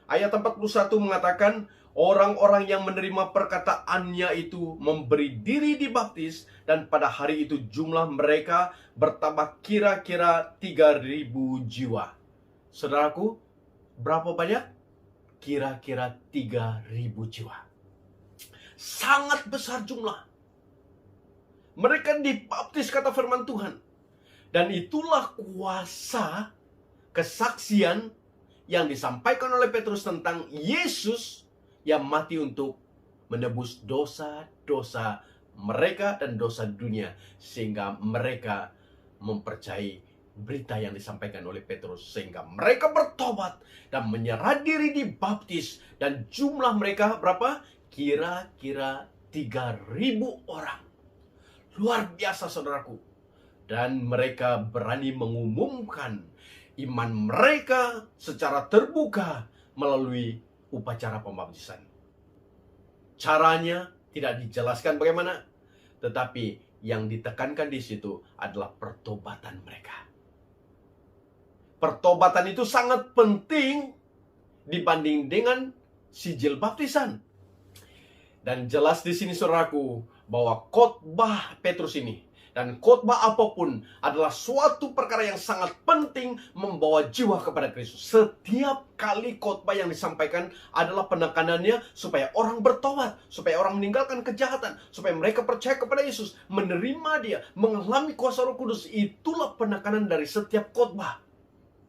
Ayat 41 mengatakan, orang-orang yang menerima perkataannya itu memberi diri dibaptis, dan pada hari itu jumlah mereka bertambah kira-kira 3.000 jiwa. Saudaraku, berapa banyak? Kira-kira 3.000 jiwa. Sangat besar jumlah. Mereka dibaptis, kata firman Tuhan. Dan itulah kuasa kesaksian yang disampaikan oleh Petrus tentang Yesus yang mati untuk menebus dosa-dosa mereka dan dosa dunia, sehingga mereka mempercayai berita yang disampaikan oleh Petrus, sehingga mereka bertobat dan menyerah diri dibaptis. Dan jumlah mereka berapa? Kira-kira 3.000 orang. Luar biasa, saudaraku. Dan mereka berani mengumumkan iman mereka secara terbuka melalui upacara pembaptisan. Caranya tidak dijelaskan bagaimana, tetapi yang ditekankan di situ adalah pertobatan mereka. Pertobatan itu sangat penting dibanding dengan sijil baptisan. Dan jelas di sini, saudaraku, bahwa khotbah Petrus ini dan khotbah apapun adalah suatu perkara yang sangat penting membawa jiwa kepada Kristus. Setiap kali khotbah yang disampaikan adalah penekanannya supaya orang bertobat, supaya orang meninggalkan kejahatan, supaya mereka percaya kepada Yesus, menerima Dia, mengalami kuasa Roh Kudus. Itulah penekanan dari setiap khotbah,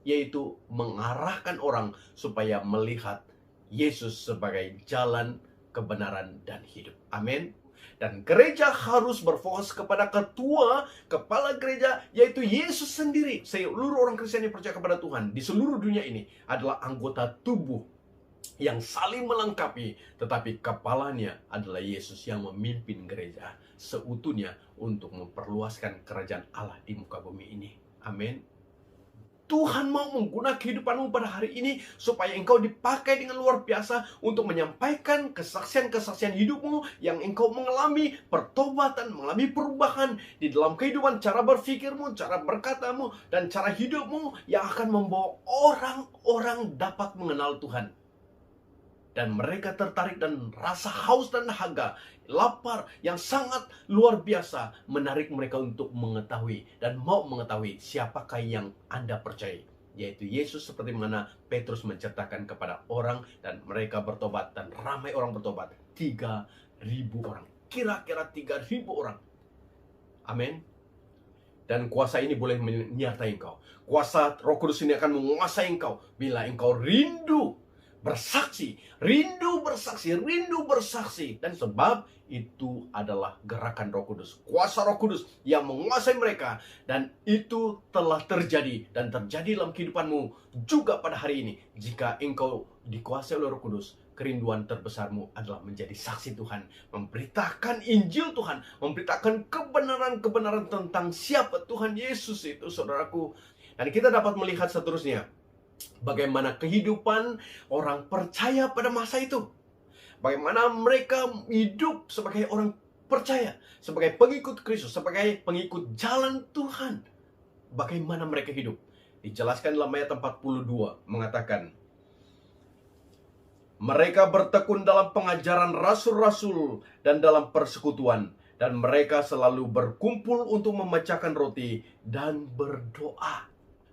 yaitu mengarahkan orang supaya melihat Yesus sebagai jalan, kebenaran, dan hidup. Amin. Dan gereja harus berfokus kepada ketua, kepala gereja, yaitu Yesus sendiri. Seluruh orang Kristen yang percaya kepada Tuhan di seluruh dunia ini adalah anggota tubuh yang saling melengkapi, tetapi kepalanya adalah Yesus yang memimpin gereja seutuhnya untuk memperluaskan kerajaan Allah di muka bumi ini. Amin. Tuhan mau menggunakan kehidupanmu pada hari ini supaya engkau dipakai dengan luar biasa untuk menyampaikan kesaksian-kesaksian hidupmu yang engkau mengalami pertobatan, mengalami perubahan di dalam kehidupan, cara berpikirmu, cara berkatamu, dan cara hidupmu yang akan membawa orang-orang dapat mengenal Tuhan. Dan mereka tertarik dan rasa haus dan dahaga, lapar yang sangat luar biasa menarik mereka untuk mengetahui dan mau mengetahui siapakah yang Anda percaya, yaitu Yesus, seperti mana Petrus menceritakan kepada orang dan mereka bertobat dan ramai orang bertobat. 3.000 orang, kira-kira 3.000 orang. Amin. Dan kuasa ini boleh menyertai engkau. Kuasa Roh Kudus ini akan menguasai engkau bila engkau rindu bersaksi, rindu bersaksi. Dan sebab itu adalah gerakan Roh Kudus, kuasa Roh Kudus yang menguasai mereka. Dan itu telah terjadi dan terjadi dalam kehidupanmu juga pada hari ini. Jika engkau dikuasai oleh Roh Kudus, kerinduan terbesarmu adalah menjadi saksi Tuhan, memberitakan Injil Tuhan, memberitakan kebenaran-kebenaran tentang siapa Tuhan Yesus itu, saudaraku. Dan kita dapat melihat seterusnya bagaimana kehidupan orang percaya pada masa itu. Bagaimana mereka hidup sebagai orang percaya, sebagai pengikut Kristus, sebagai pengikut jalan Tuhan, bagaimana mereka hidup. Dijelaskan dalam ayat 42 mengatakan, mereka bertekun dalam pengajaran rasul-rasul dan dalam persekutuan, dan mereka selalu berkumpul untuk memecahkan roti dan berdoa.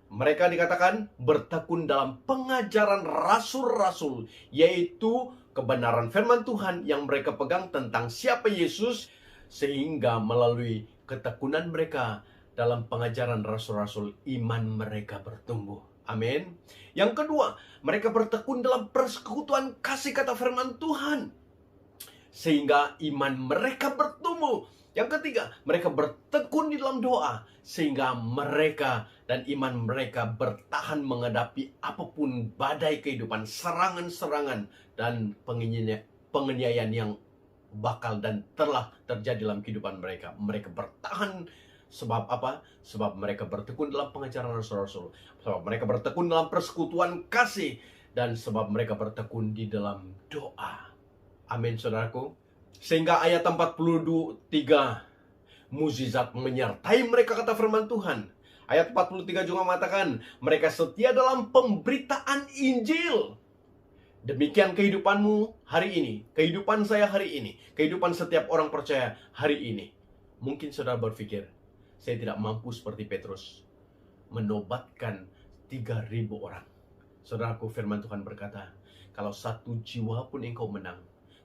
Mereka dikatakan bertekun dalam pengajaran rasul-rasul, yaitu kebenaran firman Tuhan yang mereka pegang tentang siapa Yesus, sehingga melalui ketekunan mereka dalam pengajaran rasul-rasul, iman mereka bertumbuh. Amin. Yang kedua, mereka bertekun dalam persekutuan kasih kata firman Tuhan, sehingga iman mereka bertumbuh. Yang ketiga, mereka bertekun di dalam doa, sehingga mereka dan iman mereka bertahan menghadapi apapun badai kehidupan, serangan-serangan, dan penganiayaan yang bakal dan telah terjadi dalam kehidupan mereka. Mereka bertahan. Sebab apa? Sebab mereka bertekun dalam pengajaran rasul-rasul, sebab mereka bertekun dalam persekutuan kasih, dan sebab mereka bertekun di dalam doa. Amin, saudaraku. Sehingga ayat 43, mukjizat menyertai mereka, kata firman Tuhan. Ayat 43 juga mengatakan, mereka setia dalam pemberitaan Injil. Demikian kehidupanmu hari ini, kehidupan saya hari ini, kehidupan setiap orang percaya hari ini. Mungkin saudara berpikir, saya tidak mampu seperti Petrus menobatkan 3.000 orang. Saudaraku, firman Tuhan berkata, kalau 1 jiwa pun engkau menang,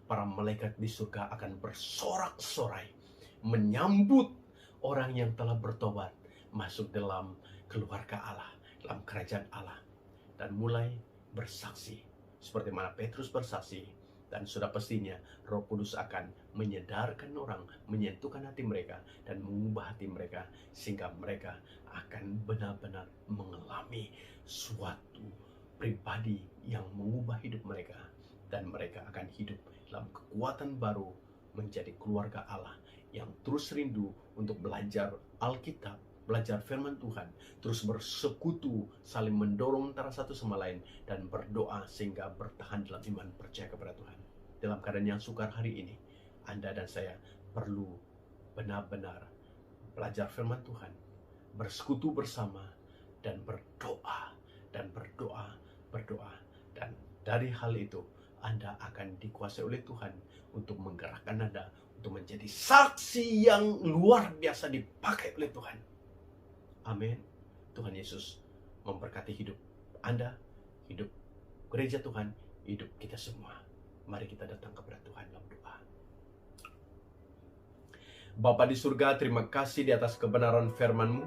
para malaikat di surga akan bersorak-sorai menyambut orang yang telah bertobat masuk dalam keluarga Allah, dalam kerajaan Allah, dan mulai bersaksi seperti mana Petrus bersaksi. Dan sudah pastinya Roh Kudus akan menyadarkan orang, menyentuhkan hati mereka, dan mengubah hati mereka, sehingga mereka akan benar-benar mengalami suatu pribadi yang mengubah hidup mereka. Dan mereka akan hidup dalam kekuatan baru, menjadi keluarga Allah yang terus rindu untuk belajar Alkitab, belajar firman Tuhan, terus bersekutu, saling mendorong antara satu sama lain, dan berdoa sehingga bertahan dalam iman percaya kepada Tuhan. Dalam keadaan yang sukar hari ini, Anda dan saya perlu benar-benar belajar firman Tuhan, bersekutu bersama, dan berdoa, berdoa. Dan dari hal itu, Anda akan dikuasai oleh Tuhan untuk menggerakkan Anda untuk menjadi saksi yang luar biasa dipakai oleh Tuhan. Amin. Tuhan Yesus memberkati hidup Anda, hidup gereja Tuhan, hidup kita semua. Mari kita datang kepada Tuhan dalam doa. Bapa di surga, terima kasih di atas kebenaran firman-Mu.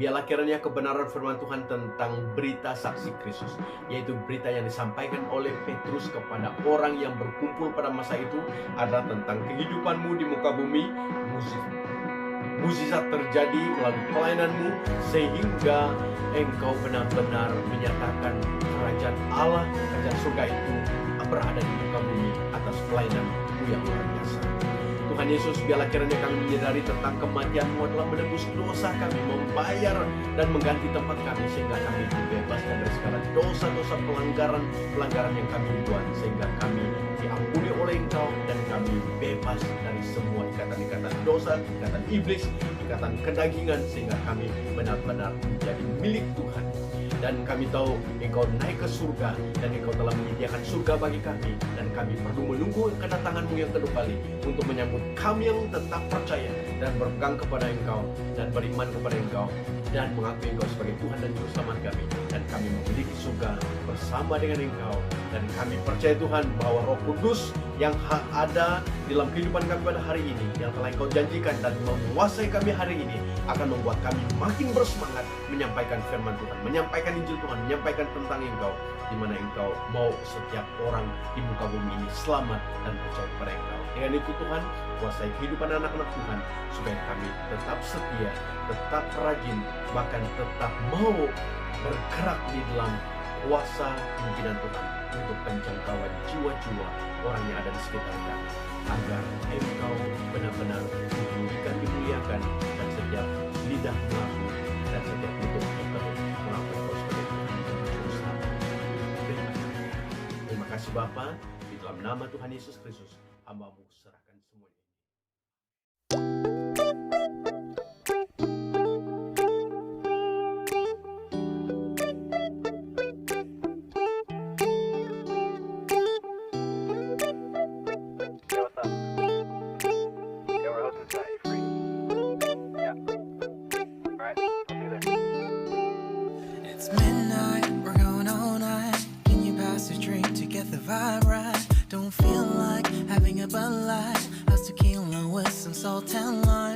Biarlah kiranya kebenaran firman Tuhan tentang berita saksi Kristus, yaitu berita yang disampaikan oleh Petrus kepada orang yang berkumpul pada masa itu, adalah tentang kehidupan-Mu di muka bumi. Mukjizat terjadi melalui pelayanan-Mu, sehingga Engkau benar-benar menyatakan kerajaan Allah, kerajaan surga itu berada di muka bumi atas pelayanan-Mu yang luar biasa. Tuhan Yesus, biarlah kiranya kami menyadari tentang kematian-Mu adalah menebus dosa kami, membayar dan mengganti tempat kami, sehingga kami dibebaskan dari segala dosa-dosa pelanggaran yang kami buat, sehingga kami diampuni oleh Engkau, dan kami bebas dari semua ikatan-ikatan dosa, ikatan iblis, ikatan kedagingan, sehingga kami benar-benar menjadi milik Tuhan. Dan kami tahu Engkau naik ke surga, dan Engkau telah menyediakan surga bagi kami, dan kami perlu menunggu kedatangan-Mu yang kedua kali untuk menyambut kami yang tetap percaya dan berpegang kepada Engkau dan beriman kepada Engkau dan mengakui Engkau sebagai Tuhan dan Juru Selamat kami, dan kami memiliki surga bersama dengan Engkau. Dan kami percaya Tuhan bahwa Roh Kudus yang ada di dalam kehidupan kami pada hari ini, yang telah Engkau janjikan dan menguasai kami hari ini, akan membuat kami makin bersemangat menyampaikan firman Tuhan, menyampaikan Injil Tuhan, menyampaikan tentang Engkau, di mana Engkau mau setiap orang di muka bumi ini selamat dan percaya kepada Engkau. Dengan itu Tuhan, kuasai kehidupan anak-anak Tuhan, supaya kami tetap setia, tetap rajin, bahkan tetap mau bergerak di dalam kuasa pimpinan Tuhan untuk penjangkauan jiwa-jiwa orang yang ada di sekitar kami, agar Engkau benar-benar dimuliakan, dan setiap lidah mengaku dan setiap lutut berkata mengaku Engkau sebagai Tuhan dan Juru Selamat. Terima kasih Bapa, di dalam nama Tuhan Yesus Kristus, hamba-Mu serahkan semuanya. salt and lime.